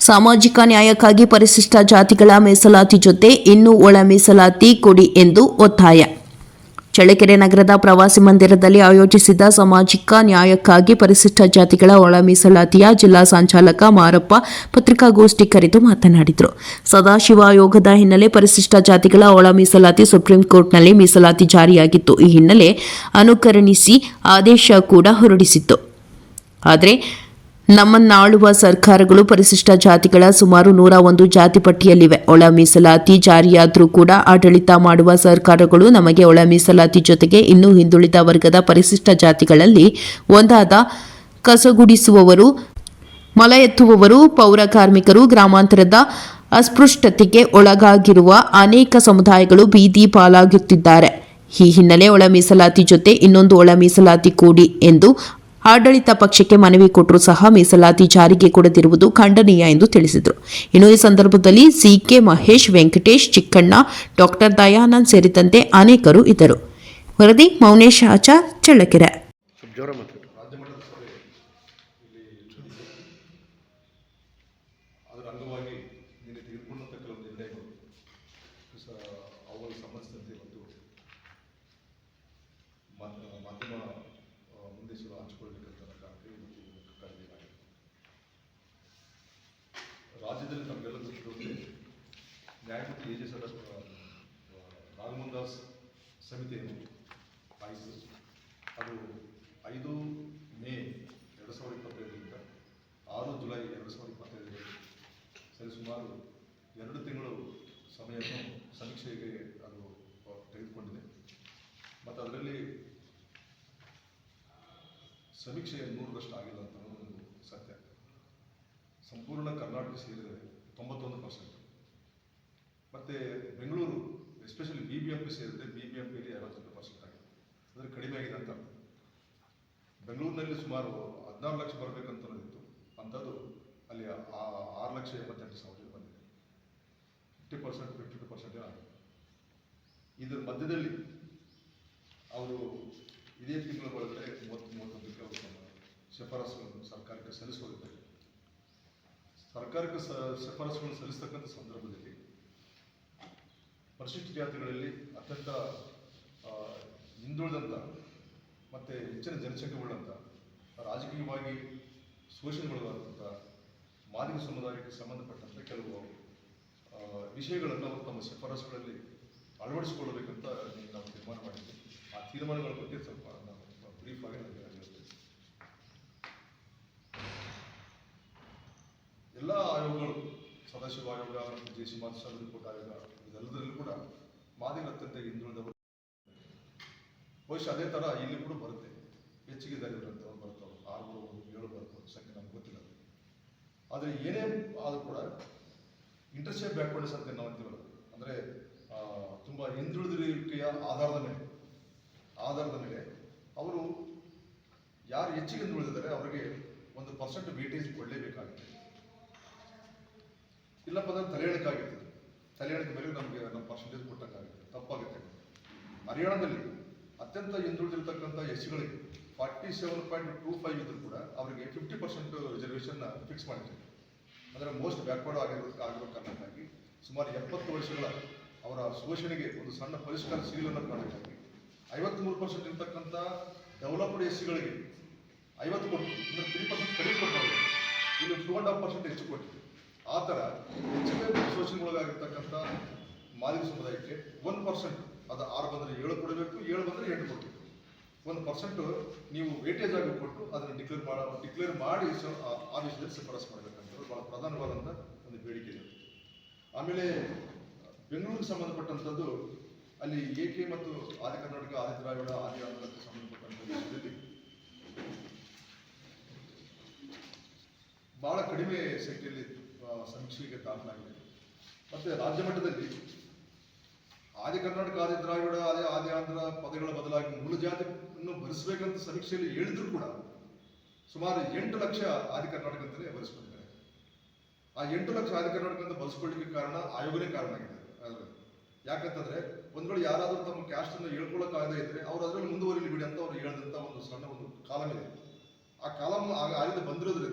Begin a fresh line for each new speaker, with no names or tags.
ಸಾಮಾಜಿಕ ನ್ಯಾಯಕ್ಕಾಗಿ ಪರಿಶಿಷ್ಟ ಜಾತಿಗಳ ಮೀಸಲಾತಿ ಜೊತೆ ಇನ್ನೂ ಒಳ ಮೀಸಲಾತಿ ಕೊಡಿ ಎಂದು ಒತ್ತಾಯ. ಚಳ್ಳಕೆರೆ ನಗರದ ಪ್ರವಾಸಿ ಮಂದಿರದಲ್ಲಿ ಆಯೋಜಿಸಿದ್ದ ಸಾಮಾಜಿಕ ನ್ಯಾಯಕ್ಕಾಗಿ ಪರಿಶಿಷ್ಟ ಜಾತಿಗಳ ಒಳ ಮೀಸಲಾತಿಯ ಜಿಲ್ಲಾ ಸಂಚಾಲಕ ಮಾರಪ್ಪ ಪತ್ರಿಕಾಗೋಷ್ಠಿ ಕರೆದು ಮಾತನಾಡಿದರು. ಸದಾಶಿವ ಆಯೋಗದ ಹಿನ್ನೆಲೆ ಪರಿಶಿಷ್ಟ ಜಾತಿಗಳ ಒಳ ಮೀಸಲಾತಿ ಸುಪ್ರೀಂ ಕೋರ್ಟ್ನಲ್ಲಿ ಮೀಸಲಾತಿ ಜಾರಿಯಾಗಿತ್ತು. ಈ ಹಿನ್ನೆಲೆ ಅನುಕರಣಿಸಿ ಆದೇಶ ಕೂಡ ಹೊರಡಿಸಿತ್ತು. ಆದರೆ ನಮ್ಮನ್ನಾಳುವ ಸರ್ಕಾರಗಳು ಪರಿಶಿಷ್ಟ ಜಾತಿಗಳ ಸುಮಾರು 101 ಜಾತಿ ಪಟ್ಟಿಯಲ್ಲಿವೆ. ಒಳ ಮೀಸಲಾತಿ ಜಾರಿಯಾದರೂ ಕೂಡ ಆಡಳಿತ ಮಾಡುವ ಸರ್ಕಾರಗಳು ನಮಗೆ ಒಳ ಮೀಸಲಾತಿ ಜೊತೆಗೆ ಇನ್ನೂ ಹಿಂದುಳಿದ ವರ್ಗದ ಪರಿಶಿಷ್ಟ ಜಾತಿಗಳಲ್ಲಿ ಒಂದಾದ ಕಸಗುಡಿಸುವವರು, ಮಲ ಎತ್ತುವವರು, ಪೌರ ಕಾರ್ಮಿಕರು, ಗ್ರಾಮಾಂತರದ ಅಸ್ಪೃಶ್ಯತೆಗೆ ಒಳಗಾಗಿರುವ ಅನೇಕ ಸಮುದಾಯಗಳು ಬೀದಿ ಪಾಲಾಗುತ್ತಿದ್ದಾರೆ. ಈ ಹಿನ್ನೆಲೆ ಒಳ ಮೀಸಲಾತಿ ಜೊತೆ ಇನ್ನೊಂದು ಒಳ ಮೀಸಲಾತಿ ಕೊಡಿ ಎಂದು ಆಡಳಿತ ಪಕ್ಷಕ್ಕೆ ಮನವಿ ಕೊಟ್ಟರೂ ಸಹ ಮೀಸಲಾತಿ ಜಾರಿಗೆ ಕೊಡದಿರುವುದು ಖಂಡನೀಯ ಎಂದು ತಿಳಿಸಿದರು. ಇನ್ನು ಈ ಸಂದರ್ಭದಲ್ಲಿ ಸಿಕೆ ಮಹೇಶ್, ವೆಂಕಟೇಶ್, ಚಿಕ್ಕಣ್ಣ, ಡಾಕ್ಟರ್ ದಯಾನಂದ್ ಸೇರಿದಂತೆ ಅನೇಕರು ಇದ್ದರು. ವರದಿ ಮೌನೇಶ್ ಆಚಾರ್, ಚಳ್ಳಕೆರೆ.
ರಾಜ್ಯದಲ್ಲಿ ನಮಗೆಲ್ಲ ಗೊತ್ತಿರೋದು ನ್ಯಾಯಮೂರ್ತಿ ಎ.ಜೆ. ನಾಗಮೋಹನ್ ದಾಸ್ ಸಮಿತಿಯನ್ನು ಆಯಿತು. ಅದು 5 ಮೇ 2025ರಿಂದ 6 ಜುಲೈ 2025 ಸರಿ ಸುಮಾರು 2 ತಿಂಗಳು ಸಮಯವನ್ನು ಸಮೀಕ್ಷೆಗೆ ಅದು ತೆಗೆದುಕೊಂಡಿದೆ. ಮತ್ತು ಅದರಲ್ಲಿ ಸಮೀಕ್ಷೆ 100% ಆಗಿಲ್ಲ ಅಂತ ಒಂದು ಸತ್ಯ. ಸಂಪೂರ್ಣ ಕರ್ನಾಟಕ ಸೇರಿದರೆ 91%. ಮತ್ತು ಬೆಂಗಳೂರು ಎಸ್ಪೆಷಲಿ BBMP ಸೇರಿದರೆ BBMPಯಲ್ಲಿ 58% ಆಗಿದೆ. ಅಂದರೆ ಕಡಿಮೆ ಆಗಿದೆ ಅಂತ. ಬೆಂಗಳೂರಿನಲ್ಲಿ ಸುಮಾರು 16 ಲಕ್ಷ ಬರಬೇಕಂತನದಿತ್ತು, ಅಂಥದ್ದು ಅಲ್ಲಿ 6,88,000 ಬಂದಿದೆ. 50%, 52% ಆಗಿದೆ. ಇದರ ಮಧ್ಯದಲ್ಲಿ ಅವರು ಇದೇ ತಿಂಗಳ ಒಳಗಡೆ 30-31ಕ್ಕೆ ಅವರು ತಮ್ಮ ಶಿಫಾರಸುಗಳನ್ನು ಸರ್ಕಾರಕ್ಕೆ ಸಲ್ಲಿಸೋದಿದ್ದಾರೆ. ಸರ್ಕಾರಕ್ಕೆ ಶಿಫಾರಸುಗಳನ್ನು ಸಲ್ಲಿಸತಕ್ಕಂಥ ಸಂದರ್ಭದಲ್ಲಿ ಪರಿಶಿಷ್ಟ ಜಾತಿಗಳಲ್ಲಿ ಅತ್ಯಂತ ಹಿಂದುಳಿದಂಥ ಮತ್ತು ಹೆಚ್ಚಿನ ಜನಸಂಖ್ಯೆಗಳಂಥ ರಾಜಕೀಯವಾಗಿ ಶೋಷಣೆಗೊಳಗಾದಂಥ ಮಾದಿಗ ಸಮುದಾಯಕ್ಕೆ ಸಂಬಂಧಪಟ್ಟಂಥ ಕೆಲವು ವಿಷಯಗಳನ್ನು ಅವರು ತಮ್ಮ ಶಿಫಾರಸುಗಳಲ್ಲಿ ಅಳವಡಿಸಿಕೊಳ್ಳಬೇಕಂತ ನಾವು ತೀರ್ಮಾನ ಮಾಡಿದ್ವಿ. ಆ ತೀರ್ಮಾನಗಳ ಬಗ್ಗೆ ಸ್ವಲ್ಪ ನಾವು ಬ್ರೀಫ್ ಆಗಿ ನನಗೆ ಹೇಳ್ತೇವೆ. ಎಲ್ಲ ಆಯೋಗಗಳು, ಸದಾಶಿವ ಆಯೋಗ, JC ಮಾಧುಸ್ವಾಮಿ ರಿಪೋರ್ಟ್ ಆಯೋಗ, ಇದೆಲ್ಲದರಲ್ಲೂ ಕೂಡ ಮಾದಿಗರು ಅತ್ಯಂತ ಹಿಂದುಳಿದವರು. ಬಹುಶಃ ಅದೇ ಥರ ಇಲ್ಲಿ ಕೂಡ ಬರುತ್ತೆ. ಹೆಚ್ಚಿಗೆ ದಲಿತರು ಬರ್ತಾವೆ, 6 ಬರ್ಬೋದು, 7 ಬರ್ಬೋದು, ಸಂಖ್ಯೆ ನಮ್ಗೆ ಗೊತ್ತಿಲ್ಲ. ಆದರೆ ಏನೇ ಆದರೂ ಕೂಡ ಇಂಟರ್ಸ್ಟೇಟ್ ಬ್ಯಾಕ್ವರ್ಡ್ನೆಸ್ ಅಂತ ನಾವು ಅಂತೀವಲ್ಲ, ಅಂದರೆ ತುಂಬ ಹಿಂದುಳಿದಿರುವಿಕೆಯ ಆಧಾರದ ಮೇಲೆ ಅವರು ಯಾರು ಹೆಚ್ಚಿಗೆ ಹಿಂದುಳಿದಿದ್ದಾರೆ ಅವರಿಗೆ 1% ವೇಟೇಜ್ ಕೊಡಲೇಬೇಕಾಗುತ್ತೆ. ಇಲ್ಲಪ್ಪ ಅಂದ್ರೆ ತಲೆಯಣಕ್ಕಾಗಿರ್ತದೆ. ತಲೆಯಣಕ್ಕೆ ಮೇಲೆ ನಮಗೆ ನಮ್ಮ ಪರ್ಸೆಂಟೇಜ್ ಕೊಟ್ಟಕ್ಕಾಗುತ್ತೆ, ತಪ್ಪಾಗುತ್ತೆ. ಹರಿಯಾಣದಲ್ಲಿ ಅತ್ಯಂತ ಹಿಂದುಳಿದಿರ್ತಕ್ಕಂಥ ಎಸ್ಸಿಗಳಿಗೆ 47.25 ಇದ್ರೂ ಕೂಡ ಅವರಿಗೆ 50% ರಿಸರ್ವೇಷನ್ ಫಿಕ್ಸ್ ಮಾಡಿದ್ದಾರೆ. ಅಂದರೆ ಮೋಸ್ಟ್ ಬ್ಯಾಕ್ವರ್ಡ್ ಆಗಿರೋ ಕಾರಣಕ್ಕಾಗಿ ಸುಮಾರು 70 ವರ್ಷಗಳ ಅವರ ಶೋಷಣೆಗೆ ಒಂದು ಸಣ್ಣ ಪರಿಷ್ಕಾರ ಸಿಗಲನ್ನ ಕಾರಣಕ್ಕಾಗಿ 53% ಇರ್ತಕ್ಕಂಥ ಡೆವಲಪ್ಡ್ ಎಸ್ಸಿಗಳಿಗೆ 50 ಕೊಟ್ಟು, ಅಂದರೆ 3% ಕಡಿಮೆ ಕೊಟ್ಟವರು, ಇಲ್ಲಿ 2.5% ಹೆಚ್ಚು ಕೊಟ್ಟಿದೆ. ಆ ಥರ ಹೆಚ್ಚಿಗೆ ಶೋಷಣೆಗೊಳಗಾಗಿರ್ತಕ್ಕಂಥ ಮಾದಿಗ ಸಮುದಾಯಕ್ಕೆ 1%, ಅದು 6 ಬಂದರೆ 7 ಕೊಡಬೇಕು, 7 ಬಂದರೆ 8 ಕೊಡಬೇಕು. 1% ನೀವು ವೇಟೇಜ್ ಆಗಿ ಕೊಟ್ಟು ಅದನ್ನು ಡಿಕ್ಲೇರ್ ಮಾಡಿ ಆದೇಶದಲ್ಲಿ ಶಿಫಾರಸು ಮಾಡಬೇಕಂತ ಭಾಳ ಪ್ರಧಾನವಾದಂಥ ಒಂದು ಬೇಡಿಕೆ ಇದೆ. ಆಮೇಲೆ ಬೆಂಗಳೂರಿಗೆ ಸಂಬಂಧಪಟ್ಟಂಥದ್ದು ಅಲ್ಲಿ AK ಮತ್ತು ಆದಿ ಕರ್ನಾಟಕ, ಆದಿ ದ್ರಾವಿಡ, ಆದಿ ಆಂಧ್ರಕ್ಕೆ ಸಂಬಂಧಪಟ್ಟಂಥ ವಿಷಯದಲ್ಲಿ ಭಾಳ ಕಡಿಮೆ ಸಂಖ್ಯೆಯಲ್ಲಿ ಸಮೀಕ್ಷೆಗೆ ದಾಖಲಾಗಿದೆ. ಮತ್ತು ರಾಜ್ಯ ಮಟ್ಟದಲ್ಲಿ ಆದಿ ಕರ್ನಾಟಕ, ಆದಿ ದ್ರಾವಿಡ, ಆದಿ ಆಂಧ್ರ ಪದಗಳ ಬದಲಾಗಿ ಮೂಲ ಜಾತಿಯನ್ನು ಭರಿಸಬೇಕಂತ ಸಮೀಕ್ಷೆಯಲ್ಲಿ ಹೇಳಿದ್ರು ಕೂಡ ಸುಮಾರು 8 ಲಕ್ಷ ಆದಿ ಕರ್ನಾಟಕ ಅಂತಲೇ ಭರಿಸ್ಕೊಂಡಿದ್ದಾರೆ. ಆ 8 ಲಕ್ಷ ಆದಿ ಕರ್ನಾಟಕ ಅಂತ ಬಳಸ್ಕೊಳ್ಳಿಕ್ಕೆ ಕಾರಣ ಆಯೋಗನೇ ಕಾರಣ ಆಗಿದೆ. ಯಾಕಂತಂದ್ರೆ ಒಂದ್ ವೇಳೆ ಯಾರಾದರೂ ತಮ್ಮ ಕ್ಯಾಸ್ಟ್ ಅನ್ನು ಹೇಳ್ಕೊಳ್ಳೋಕ್ಕಾಗದೇ ಇದ್ರೆ ಅವ್ರು ಅದರಲ್ಲಿ ಮುಂದುವರಿಲಿ ಬಿಡಿ ಅಂತ ಅವ್ರು ಹೇಳಿದಂತ ಒಂದು ಸಣ್ಣ ಒಂದು ಕಾಲಮ್ ಇದೆ. ಆ ಕಾಲಮ್ ಆಗ ಬಂದಿರೋದ್ರಿಂದ